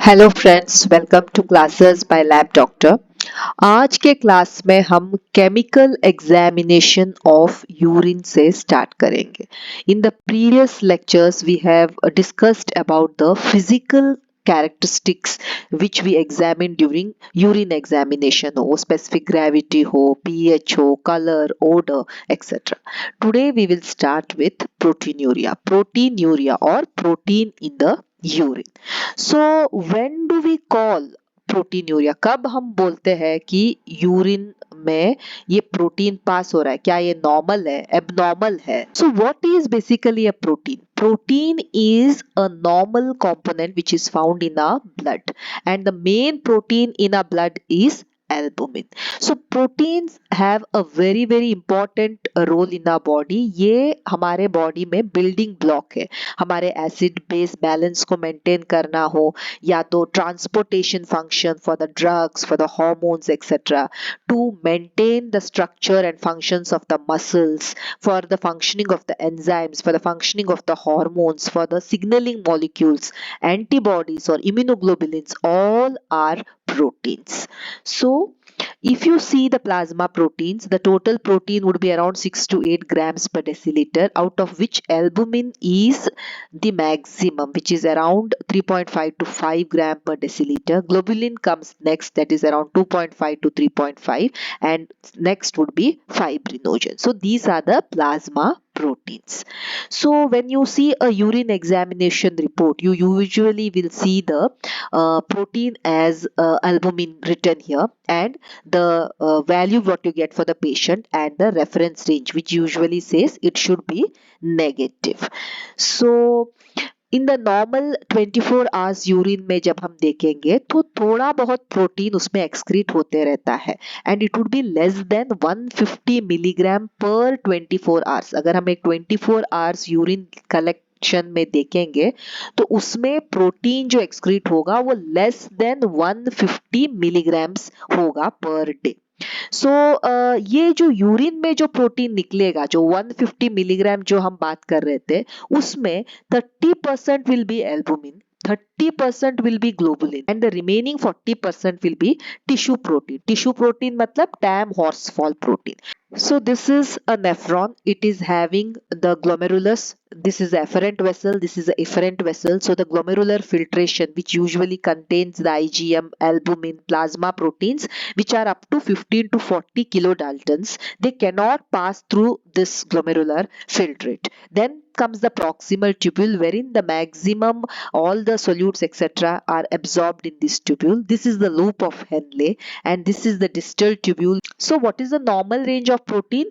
Hello friends, welcome to classes by lab doctor. आज के class में हम केमिकल एग्जामिनेशन ऑफ यूरिन से स्टार्ट करेंगे। In the previous lectures we have discussed about the physical characteristics which we examine during urine examination हो, specific gravity हो, pH हो, color, odor, etc. Today we will start with proteinuria or protein in the urine. So when do we call proteinuria? कब हम बोलते हैं कि urine में ये प्रोटीन पास हो रहा है? क्या ये नॉर्मल है, एबनॉर्मल है? So what is basically a protein? Protein is a normal component which is found in our blood, and the main protein in our blood is albumin. So proteins have a very important role in our body. ये हमारे body में building block है। हमारे acid base balance को maintain करना हो, या तो transportation function for the drugs, for the hormones etcetera, to maintain the structure and functions of the muscles, for the functioning of the enzymes, for the functioning of the hormones, for the signaling molecules, antibodies or immunoglobulins, all are proteins. So if you see the plasma proteins, the total protein would be around 6 to 8 grams per deciliter, out of which albumin is the maximum, which is around 3.5 to 5 gram per deciliter. Globulin comes next, that is around 2.5 to 3.5, and next would be fibrinogen. So these are the plasma proteins. So when you see a urine examination report, you usually will see the protein as albumin written here, and the value what you get for the patient, and the reference range which usually says it should be negative. So in the normal 24 hours urine में जब हम देखेंगे तो थोड़ा बहुत protein उसमें excrete होते रहता है, and it would be less than 150 milligram पर 24 आवर्स। अगर हम एक 24 आवर्स यूरिन कलेक्शन में देखेंगे तो उसमें प्रोटीन जो एक्सक्रीट होगा वो लेस देन 150 मिलीग्राम्स होगा पर डे। सो ये जो यूरिन में जो प्रोटीन निकलेगा, जो 150 मिलीग्राम जो हम बात कर रहे थे, उसमें 30% will be albumin, 30% will be globulin, and the remaining 40% will be tissue protein. Tissue protein मतलब tam horsefall protein. So this is a nephron. It is having the glomerulus. This is the afferent vessel. This is the efferent vessel. So the glomerular filtration, which usually contains the IgM, albumin, plasma proteins, which are up to 15 to 40 kilodaltons, they cannot pass through this glomerular filtrate. Then comes the proximal tubule, wherein the maximum all the solutes etc. are absorbed in this tubule. This is the loop of Henle, and this is the distal tubule. So what is the normal range of protein?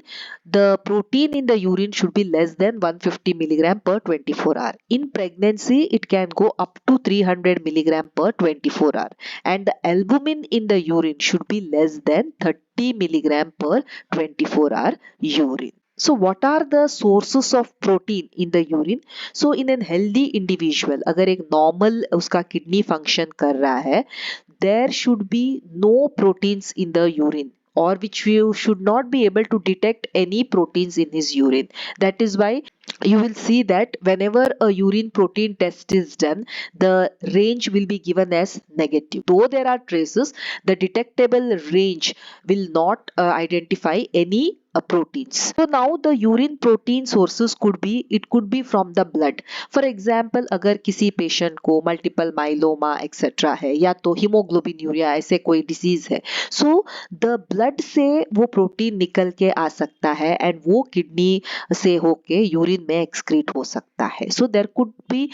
The protein in the urine should be less than 150 milligram per 24 hour. In pregnancy, it can go up to 300 milligram per 24 hour, and the albumin in the urine should be less than 30 milligram per 24 hour urine. So what are the sources of protein in the urine? So in a healthy individual, अगर एक normal उसका kidney function कर रहा है, there should be no proteins in the urine, or which you should not be able to detect any proteins in his urine. That is why you will see that whenever a urine protein test is done, the range will be given as negative. Though there are traces, the detectable range will not identify any proteins. So now the urine protein sources could be, it could be from the blood. For example, अगर किसी patient को multiple myeloma etc. है, या तो hemoglobinuriaऐसे कोई disease है, so the blood से वो protein निकल के आ सकता है, and वो kidney से होके urine में excrete हो सकता है. So there could be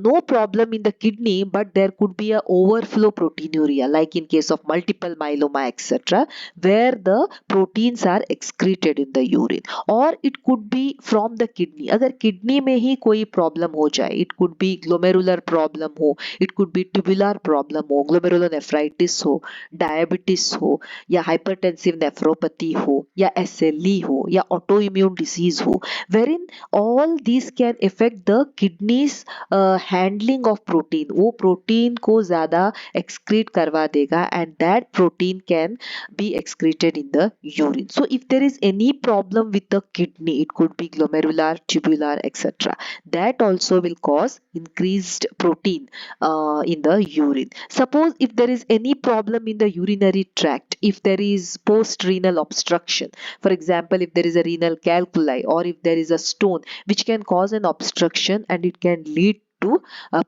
no problem in the kidney, but there could be a overflow proteinuria, like in case of multiple myeloma etc., where the proteins are excreted in the urine. Or it could be from the kidney. अगर kidney में ही कोई problem हो जाए, it could be glomerular problem हो, it could be tubular problem हो, glomerulonephritis हो, diabetes हो, या hypertensive nephropathy हो, या SLE हो, या autoimmune disease हो, wherein all these can affect the kidneys handling of protein. वो protein को ज़्यादा excrete करवा देगा and that protein can be excreted in the urine. So if there is any problem with the kidney, it could be glomerular, tubular, etc. That also will cause increased protein in the urine. Suppose if there is any problem in the urinary tract, if there is post-renal obstruction, for example, if there is a renal calculi or if there is a stone which can cause an obstruction and it can lead to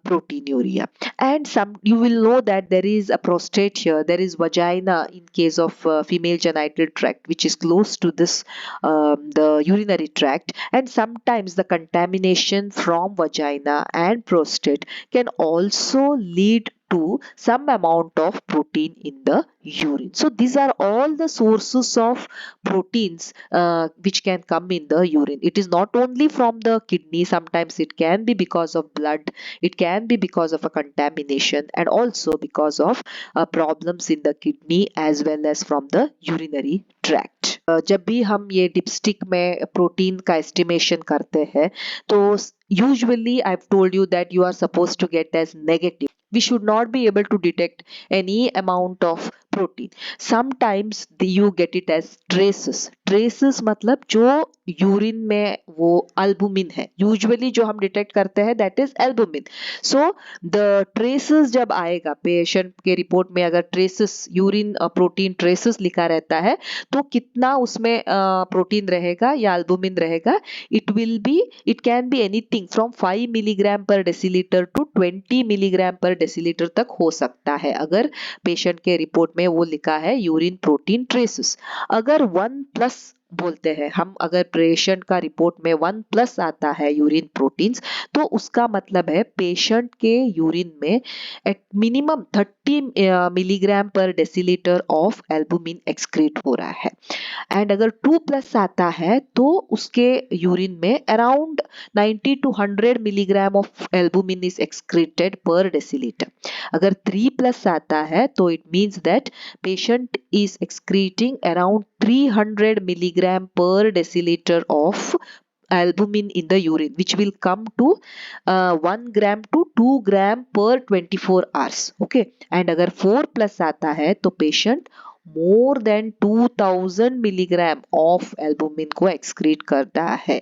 proteinuria. And some you will know that there is a prostate here, there is vagina in case of female genital tract which is close to this the urinary tract, and sometimes the contamination from vagina and prostate can also lead to some amount of protein in the urine. So these are all the sources of proteins which can come in the urine. It is not only from the kidney, sometimes it can be because of blood, it can be because of a contamination, and also because of problems in the kidney as well as from the urinary tract. जब भी हम ये dipstick में protein का estimation करते हैं तो usually I've told you that you are supposed to get as negative. We should not be able to detect any amount of protein. Sometimes you get it as traces. Traces मतलब जो urine में वो albumin है, usually जो हम detect करते हैं that is albumin. So the traces जब आएगा पेशेंट के रिपोर्ट में, अगर ट्रेसेस यूरिन प्रोटीन ट्रेसेस लिखा रहता है तो कितना उसमें प्रोटीन रहेगा या अल्बुमिन रहेगा, it can be anything from 5 milligram पर डेसीलीटर टू 20 मिलीग्राम पर डेसीलीटर तक हो सकता है अगर पेशेंट के रिपोर्ट में वो लिखा है यूरिन प्रोटीन ट्रेसेस. अगर 1+ बोलते हैं हम, अगर पेशेंट का रिपोर्ट में 1+ आता है यूरिन प्रोटीन्स, तो उसका मतलब है पेशेंट के यूरिन में एट मिनिमम 30 मिलीग्राम पर डेसीलीटर ऑफ एल्बुमिन एक्सक्रीट हो रहा है. एंड अगर 2+ आता है तो उसके यूरिन में around 90 to 100 milligram of albumin is excreted पर डेसीलीटर. अगर 3+ आता है तो it means that patient is excreting around 300 milligram per deciliter of albumin in the urine, which will come to 1 gram to 2 gram per 24 hours. Okay, and अगर 4+ आता है तो patient more than 2000 milligram of albumin को excrete करता है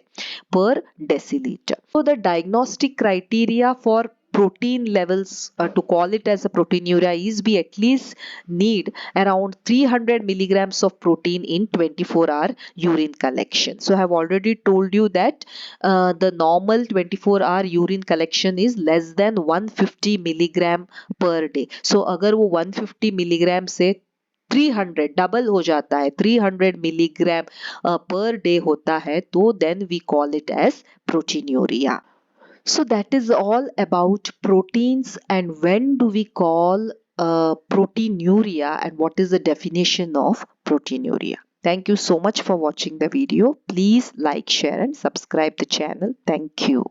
per deciliter. So the diagnostic criteria for protein levels to call it as a proteinuria is we at least need around 300 milligrams of protein in 24-hour urine collection. So I have already told you that the normal 24-hour urine collection is less than 150 milligram per day. So अगर वो 150 milligram से 300 double हो जाता है, 300 milligram per day होता है, तो then we call it as proteinuria. So that is all about proteins and when do we call proteinuria and what is the definition of proteinuria. Thank you so much for watching the video. Please like, share and subscribe the channel. Thank you.